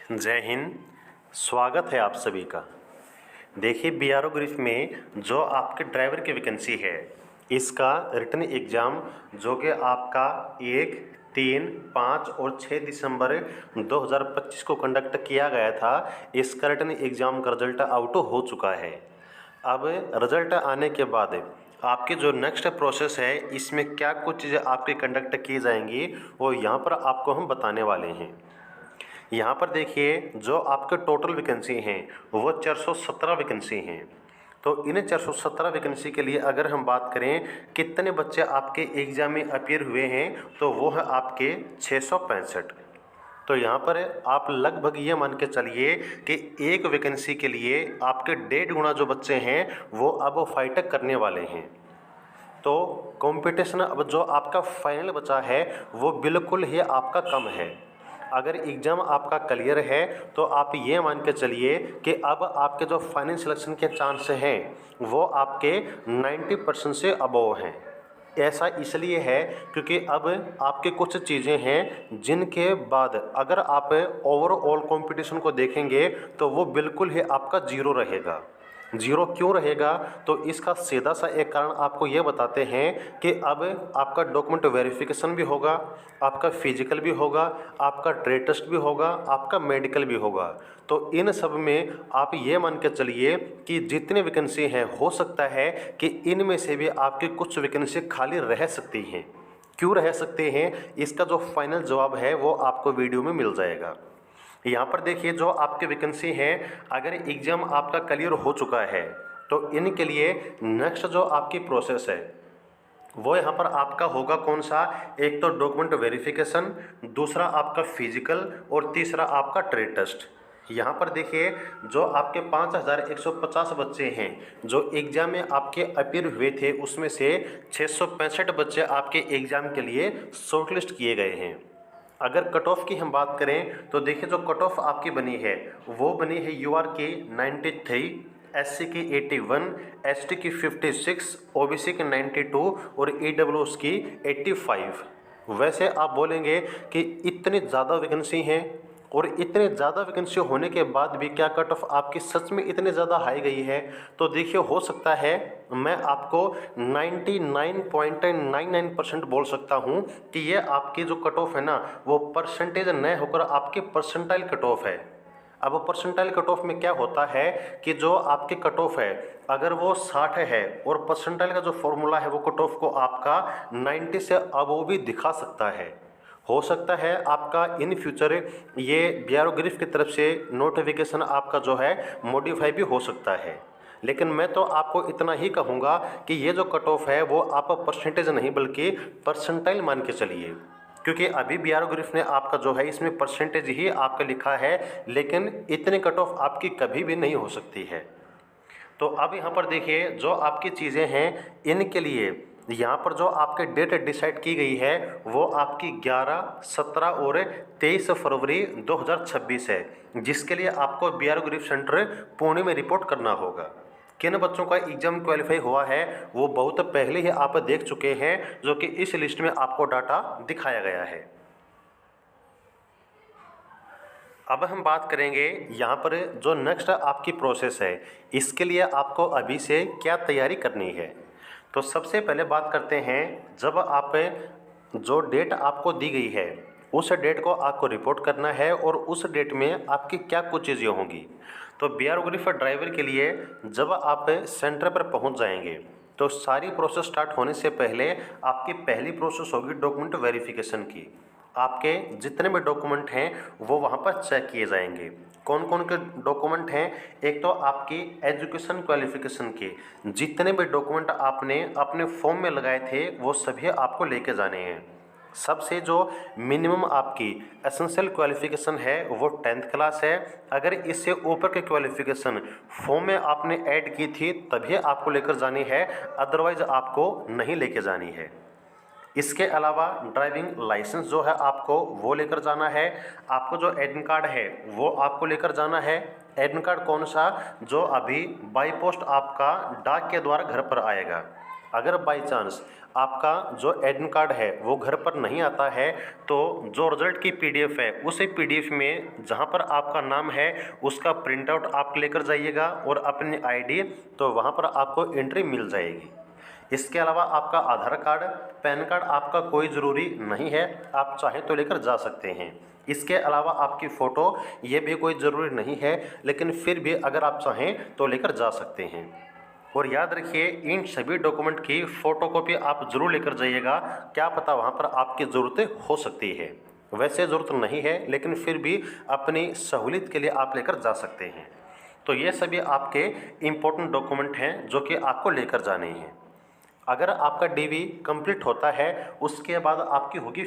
जय हिंद। स्वागत है आप सभी का। देखिए बीआरओ ग्रिफ में जो आपके ड्राइवर की वैकेंसी है, इसका रिटन एग्ज़ाम जो कि आपका 1, 3, 5 और 6 दिसंबर 2025 को कंडक्ट किया गया था, इसका रिटन एग्ज़ाम का रिजल्ट आउट हो चुका है। अब रिजल्ट आने के बाद आपकी जो नेक्स्ट प्रोसेस है, इसमें क्या कुछ चीज़ें आपकी कंडक्ट की जाएंगी वो यहाँ पर आपको हम बताने वाले हैं। यहाँ पर देखिए जो आपके टोटल वैकेंसी हैं वो 417 वैकेंसी हैं। तो इन 417 वैकेंसी के लिए अगर हम बात करें कितने बच्चे आपके एग्ज़ाम में अपीयर हुए हैं, तो वो है आपके 665। तो यहाँ पर आप लगभग ये मान के चलिए कि एक वैकेंसी के लिए आपके 1.5 गुना जो बच्चे हैं वो अब फाइट करने वाले हैं। तो कंपटीशन अब जो आपका फाइनल बचा है वो बिल्कुल ही आपका कम है। अगर एग्ज़ाम आपका क्लियर है तो आप ये मान के चलिए कि अब आपके जो फाइनल सिलेक्शन के चांस हैं वो आपके 90% से अबव हैं। ऐसा इसलिए है क्योंकि अब आपके कुछ चीज़ें हैं जिनके बाद अगर आप ओवरऑल कंपटीशन को देखेंगे तो वो बिल्कुल ही आपका जीरो रहेगा। जीरो क्यों रहेगा? तो इसका सीधा सा एक कारण आपको ये बताते हैं कि अब आपका डॉक्यूमेंट वेरिफिकेशन भी होगा, आपका फिजिकल भी होगा, आपका ट्रेड टेस्ट भी होगा, आपका मेडिकल भी होगा। तो इन सब में आप ये मान के चलिए कि जितनी वैकेंसी हैं हो सकता है कि इनमें से भी आपकी कुछ वैकेंसी खाली रह सकती हैं। क्यों रह सकते हैं, इसका जो फाइनल जवाब है वो आपको वीडियो में मिल जाएगा। यहाँ पर देखिए जो आपकी वैकेंसी है, अगर एग्ज़ाम आपका क्लियर हो चुका है तो इनके लिए नेक्स्ट जो आपकी प्रोसेस है वो यहाँ पर आपका होगा कौन सा? एक तो डॉक्यूमेंट वेरिफिकेशन, दूसरा आपका फिजिकल और तीसरा आपका ट्रेड टेस्ट। यहाँ पर देखिए जो आपके 5150 बच्चे हैं जो एग्ज़ाम में आपके अपीयर हुए थे, उसमें से 665 बच्चे आपके एग्ज़ाम के लिए शॉर्टलिस्ट किए गए हैं। अगर कट ऑफ की हम बात करें तो देखिए जो कट ऑफ आपकी बनी है वो बनी है यूआर की 93, एससी की 81, एसटी की 56, ओबीसी की 92 और ईडब्ल्यूएस की 85। वैसे आप बोलेंगे कि इतनी ज़्यादा वैकेंसी हैं और इतने ज़्यादा वैकेंसी होने के बाद भी क्या कट ऑफ आपकी सच में इतने ज़्यादा हाई गई है? तो देखिए हो सकता है मैं आपको 99.99% बोल सकता हूँ कि ये आपकी जो कट ऑफ है ना वो परसेंटेज न होकर आपकी परसेंटाइल कट ऑफ है। अब परसेंटाइल कट ऑफ में क्या होता है कि जो आपकी कट ऑफ है अगर वो 60 है और परसेंटाइल का जो फॉर्मूला है वो कट ऑफ को आपका 90 से अबव भी दिखा सकता है। हो सकता है आपका इन फ्यूचर ये बीआरओ ग्रिफ की तरफ से नोटिफिकेशन आपका जो है मॉडिफाई भी हो सकता है। लेकिन मैं तो आपको इतना ही कहूँगा कि ये जो कट ऑफ है वो आप परसेंटेज नहीं बल्कि परसेंटाइल मान के चलिए, क्योंकि अभी बीआरओ ग्रिफ ने आपका जो है इसमें परसेंटेज ही आपका लिखा है, लेकिन इतनी कट ऑफ आपकी कभी भी नहीं हो सकती है। तो अब यहाँ पर देखिए जो आपकी चीज़ें हैं इनके लिए यहाँ पर जो आपके डेट डिसाइड की गई है वो आपकी 11, 17 और 23 फरवरी 2026 है, जिसके लिए आपको बीआरओ ग्रिफ सेंटर पुणे में रिपोर्ट करना होगा। किन बच्चों का एग्ज़ाम क्वालिफाई हुआ है वो बहुत पहले ही आप देख चुके हैं, जो कि इस लिस्ट में आपको डाटा दिखाया गया है। अब हम बात करेंगे यहाँ पर जो नेक्स्ट आपकी प्रोसेस है, इसके लिए आपको अभी से क्या तैयारी करनी है। तो सबसे पहले बात करते हैं, जब आप जो डेट आपको दी गई है उस डेट को आपको रिपोर्ट करना है और उस डेट में आपकी क्या कुछ चीज़ें होंगी। तो बीआरओ ग्रिफ ड्राइवर के लिए जब आप सेंटर पर पहुँच जाएंगे तो सारी प्रोसेस स्टार्ट होने से पहले आपकी पहली प्रोसेस होगी डॉक्यूमेंट वेरिफिकेशन की। आपके जितने भी डॉक्यूमेंट हैं वो वहाँ पर चेक किए जाएंगे। कौन कौन के डॉक्यूमेंट हैं? एक तो आपकी एजुकेशन क्वालिफिकेशन के जितने भी डॉक्यूमेंट आपने अपने फॉर्म में लगाए थे वो सभी आपको लेके जाने हैं। सबसे जो मिनिमम आपकी एसेंशियल क्वालिफिकेशन है वो 10th क्लास है। अगर इससे ऊपर के क्वालिफिकेशन फॉर्म में आपने ऐड की थी तभी आपको लेकर जानी है, अदरवाइज आपको नहीं लेके जानी है। इसके अलावा ड्राइविंग लाइसेंस जो है आपको वो लेकर जाना है। आपको जो एडमिट कार्ड है वो आपको लेकर जाना है। एडमिट कार्ड कौन सा? जो अभी बाई पोस्ट आपका डाक के द्वारा घर पर आएगा। अगर बाई चांस आपका जो एडमिट कार्ड है वो घर पर नहीं आता है तो जो रिजल्ट की पीडीएफ है उसी पीडीएफ में जहाँ पर आपका नाम है उसका प्रिंट आउट आप लेकर जाइएगा और अपनी आईडी, तो वहाँ पर आपको एंट्री मिल जाएगी। इसके अलावा आपका आधार कार्ड, पैन कार्ड आपका कोई ज़रूरी नहीं है, आप चाहें तो लेकर जा सकते हैं। इसके अलावा आपकी फ़ोटो ये भी कोई ज़रूरी नहीं है, लेकिन फिर भी अगर आप चाहें तो लेकर जा सकते हैं। और याद रखिए इन सभी डॉक्यूमेंट की फ़ोटोकॉपी आप ज़रूर लेकर जाइएगा, क्या पता वहाँ पर आपकी ज़रूरतें हो सकती है। वैसे ज़रूरत नहीं है, लेकिन फिर भी अपनी सहूलियत के लिए आप लेकर जा सकते हैं। तो ये सभी आपके इम्पोर्टेंट डॉक्यूमेंट हैं जो कि आपको लेकर जाने हैं। अगर आपका डीवी कंप्लीट होता है उसके बाद आपकी होगी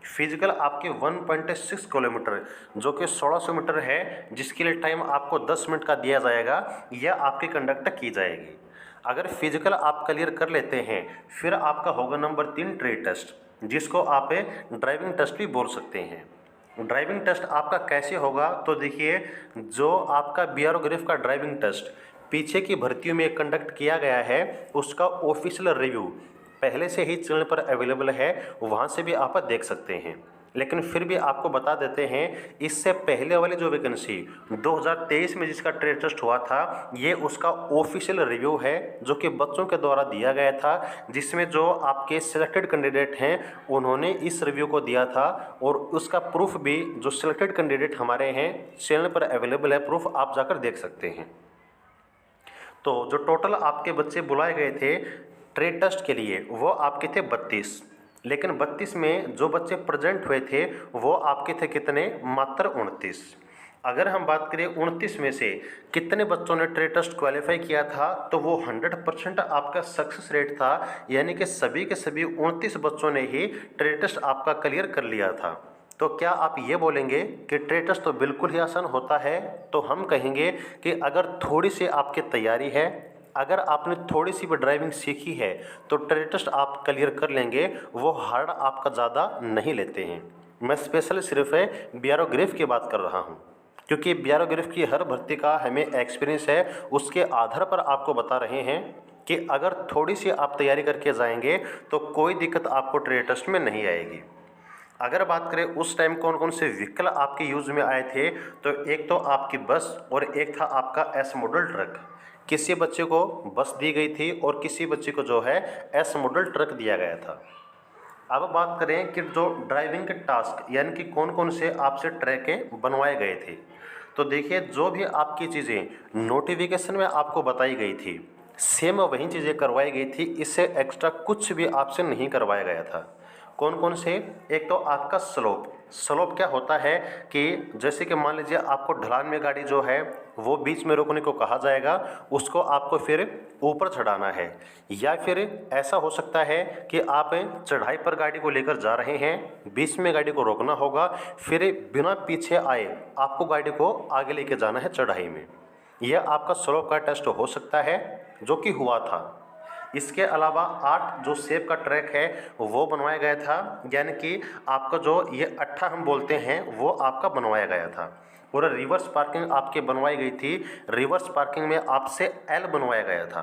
फिजिकल आपके 1.6 किलोमीटर जो कि 1600 मीटर है, जिसके लिए टाइम आपको 10 मिनट का दिया जाएगा, यह आपकी कंडक्ट की जाएगी। अगर फिजिकल आप क्लियर कर लेते हैं फिर आपका होगा नंबर 3 ट्रेड टेस्ट, जिसको आप ड्राइविंग टेस्ट भी बोल सकते हैं। ड्राइविंग टेस्ट आपका कैसे होगा, तो देखिए जो आपका बीआरओ ग्रिफ का ड्राइविंग टेस्ट पीछे की भर्तियों में कंडक्ट किया गया है उसका ऑफिशियल रिव्यू पहले से ही चैनल पर अवेलेबल है, वहाँ से भी आप देख सकते हैं। लेकिन फिर भी आपको बता देते हैं, इससे पहले वाली जो वैकेंसी 2023 में जिसका ट्रेड टेस्ट हुआ था ये उसका ऑफिशियल रिव्यू है जो कि बच्चों के द्वारा दिया गया था, जिसमें जो आपके सिलेक्टेड कैंडिडेट हैं उन्होंने इस रिव्यू को दिया था। और उसका प्रूफ भी जो सिलेक्टेड कैंडिडेट हमारे हैं चैनल पर अवेलेबल है, प्रूफ आप जाकर देख सकते हैं। तो जो टोटल आपके बच्चे बुलाए गए थे ट्रेड टेस्ट के लिए वो आपके थे 32, लेकिन 32 में जो बच्चे प्रेजेंट हुए थे वो आपके थे कितने, मात्र 29। अगर हम बात करें 29 में से कितने बच्चों ने ट्रेड टेस्ट क्वालिफाई किया था तो वो 100% आपका सक्सेस रेट था, यानी कि सभी के सभी 29 बच्चों ने ही ट्रेड टेस्ट आपका क्लियर कर लिया था। तो क्या आप ये बोलेंगे कि ट्रेड टेस्ट तो बिल्कुल ही आसान होता है, तो हम कहेंगे कि अगर थोड़ी सी आपकी तैयारी है, अगर आपने थोड़ी सी भी ड्राइविंग सीखी है तो ट्रेड टेस्ट आप क्लियर कर लेंगे, वो हार्ड आपका ज़्यादा नहीं लेते हैं। मैं स्पेशल सिर्फ बीआरओ ग्रिफ की बात कर रहा हूँ, क्योंकि बीआरओ ग्रिफ की हर भर्ती का हमें एक्सपीरियंस है, उसके आधार पर आपको बता रहे हैं कि अगर थोड़ी सी आप तैयारी करके जाएंगे तो कोई दिक्कत आपको ट्रेड टेस्ट में नहीं आएगी। अगर बात करें उस टाइम कौन कौन से व्हीकल आपके यूज़ में आए थे, तो एक तो आपकी बस और एक था आपका एस मॉडल ट्रक। किसी बच्चे को बस दी गई थी और किसी बच्चे को जो है एस मॉडल ट्रक दिया गया था। अब बात करें कि जो ड्राइविंग के टास्क यानी कि कौन कौन से आपसे ट्रैकें बनवाए गए थे, तो देखिए जो भी आपकी चीज़ें नोटिफिकेशन में आपको बताई गई थी सेम वही चीज़ें करवाई गई थी, इससे एक्स्ट्रा कुछ भी आपसे नहीं करवाया गया था। कौन कौन से, एक तो आपका स्लोप क्या होता है कि जैसे कि मान लीजिए आपको ढलान में गाड़ी जो है वो बीच में रोकने को कहा जाएगा, उसको आपको फिर ऊपर चढ़ाना है। या फिर ऐसा हो सकता है कि आप चढ़ाई पर गाड़ी को लेकर जा रहे हैं, बीच में गाड़ी को रोकना होगा, फिर बिना पीछे आए आपको गाड़ी को आगे लेके जाना है चढ़ाई में। यह आपका स्लोप का टेस्ट हो सकता है जो कि हुआ था। इसके अलावा 8 जो सेप का ट्रैक है वो बनवाया गया था, यानी कि आपका जो ये 8 हम बोलते हैं वो आपका बनवाया गया था। और रिवर्स पार्किंग आपके बनवाई गई थी, रिवर्स पार्किंग में आपसे एल बनवाया गया था।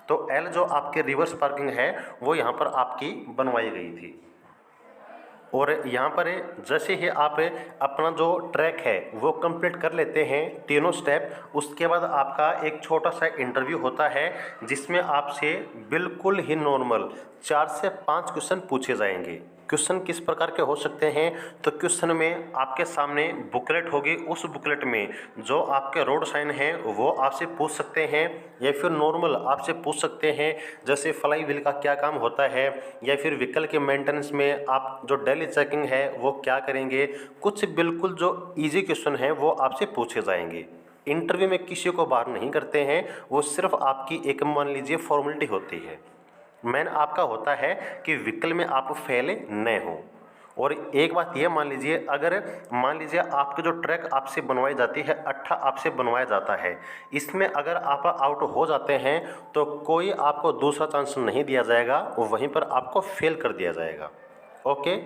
तो एल जो आपके रिवर्स पार्किंग है वो यहाँ पर आपकी बनवाई गई थी। और यहाँ पर जैसे ही आप अपना जो ट्रैक है वो कंप्लीट कर लेते हैं तीनों स्टेप, उसके बाद आपका एक छोटा सा इंटरव्यू होता है जिसमें आपसे बिल्कुल ही नॉर्मल 4 से 5 क्वेश्चन पूछे जाएंगे। क्वेश्चन किस प्रकार के हो सकते हैं, तो क्वेश्चन में आपके सामने बुकलेट होगी, उस बुकलेट में जो आपके रोड साइन हैं वो आपसे पूछ सकते हैं, या फिर नॉर्मल आपसे पूछ सकते हैं जैसे फ्लाई व्हील का क्या काम होता है, या फिर व्हीकल के मेंटेनेंस में आप जो डेली चेकिंग है वो क्या करेंगे। कुछ बिल्कुल जो ईजी क्वेश्चन हैं वो आपसे पूछे जाएंगे। इंटरव्यू में किसी को बाहर नहीं करते हैं, वो सिर्फ आपकी एक मान लीजिए फॉर्मेलिटी होती है। मेन आपका होता है कि व्हीकल में आप फेल न हो। और एक बात ये मान लीजिए, अगर मान लीजिए आपके जो ट्रैक आपसे बनवाई जाती है 8 आपसे बनवाया जाता है, इसमें अगर आप आउट हो जाते हैं तो कोई आपको दूसरा चांस नहीं दिया जाएगा, वहीं पर आपको फेल कर दिया जाएगा। ओके।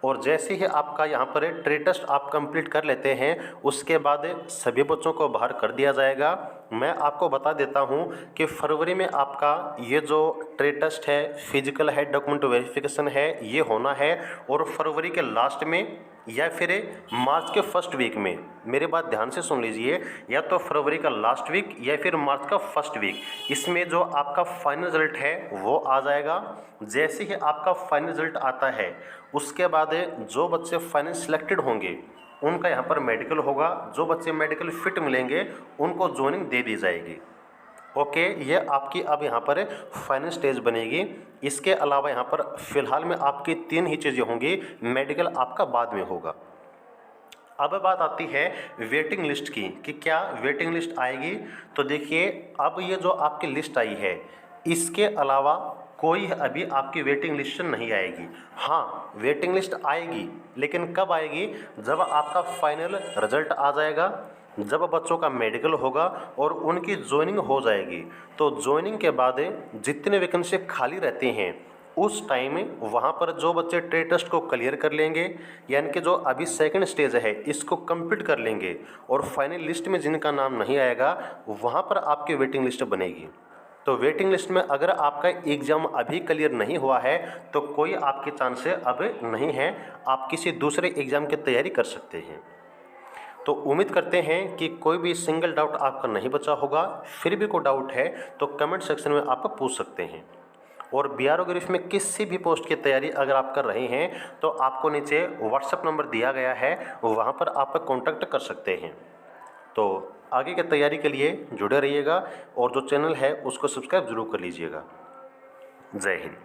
और जैसे ही आपका यहाँ पर ट्रे टेस्ट आप कंप्लीट कर लेते हैं, उसके बाद सभी बच्चों को बाहर कर दिया जाएगा। मैं आपको बता देता हूँ कि फरवरी में आपका ये जो ट्रे टेस्ट है, फिजिकल है, डॉक्यूमेंट वेरिफिकेशन है, ये होना है। और फरवरी के लास्ट में या फिर मार्च के फर्स्ट वीक में, मेरी बात ध्यान से सुन लीजिए, या तो फरवरी का लास्ट वीक या फिर मार्च का फर्स्ट वीक, इसमें जो आपका फाइनल रिजल्ट है वो आ जाएगा। जैसे ही आपका फाइनल रिजल्ट आता है, उसके बाद जो बच्चे फाइनल सिलेक्टेड होंगे उनका यहाँ पर मेडिकल होगा। जो बच्चे मेडिकल फिट मिलेंगे उनको ज्वाइनिंग दे दी जाएगी। ओके, ये आपकी अब यहाँ पर फाइनल स्टेज बनेगी। इसके अलावा यहाँ पर फिलहाल में आपकी 3 ही चीज़ें होंगी, मेडिकल आपका बाद में होगा। अब बात आती है वेटिंग लिस्ट की कि क्या वेटिंग लिस्ट आएगी। तो देखिए, अब ये जो आपकी लिस्ट आई है, इसके अलावा कोई अभी आपकी वेटिंग लिस्ट नहीं आएगी। हाँ, वेटिंग लिस्ट आएगी, लेकिन कब आएगी? जब आपका फाइनल रिजल्ट आ जाएगा, जब बच्चों का मेडिकल होगा और उनकी ज्वाइनिंग हो जाएगी। तो ज्वाइनिंग के बाद जितने वैकेंसी खाली रहती हैं, उस टाइम वहाँ पर जो बच्चे ट्रे टेस्ट को क्लियर कर लेंगे, यानी कि जो अभी सेकंड स्टेज है इसको कंप्लीट कर लेंगे, और फाइनल लिस्ट में जिनका नाम नहीं आएगा वहाँ पर आपकी वेटिंग लिस्ट बनेगी। तो वेटिंग लिस्ट में अगर आपका एग्ज़ाम अभी क्लियर नहीं हुआ है तो कोई आपके चांस अब नहीं है, आप किसी दूसरे एग्ज़ाम की तैयारी कर सकते हैं। तो उम्मीद करते हैं कि कोई भी सिंगल डाउट आपका नहीं बचा होगा। फिर भी कोई डाउट है तो कमेंट सेक्शन में आप पूछ सकते हैं। और बीआरओ ग्रिफ में किसी भी पोस्ट की तैयारी अगर आप कर रहे हैं तो आपको नीचे व्हाट्सएप नंबर दिया गया है, वहाँ पर आप कॉन्टैक्ट कर सकते हैं। तो आगे की तैयारी के लिए जुड़े रहिएगा और जो चैनल है उसको सब्सक्राइब जरूर कर लीजिएगा। जय हिंद।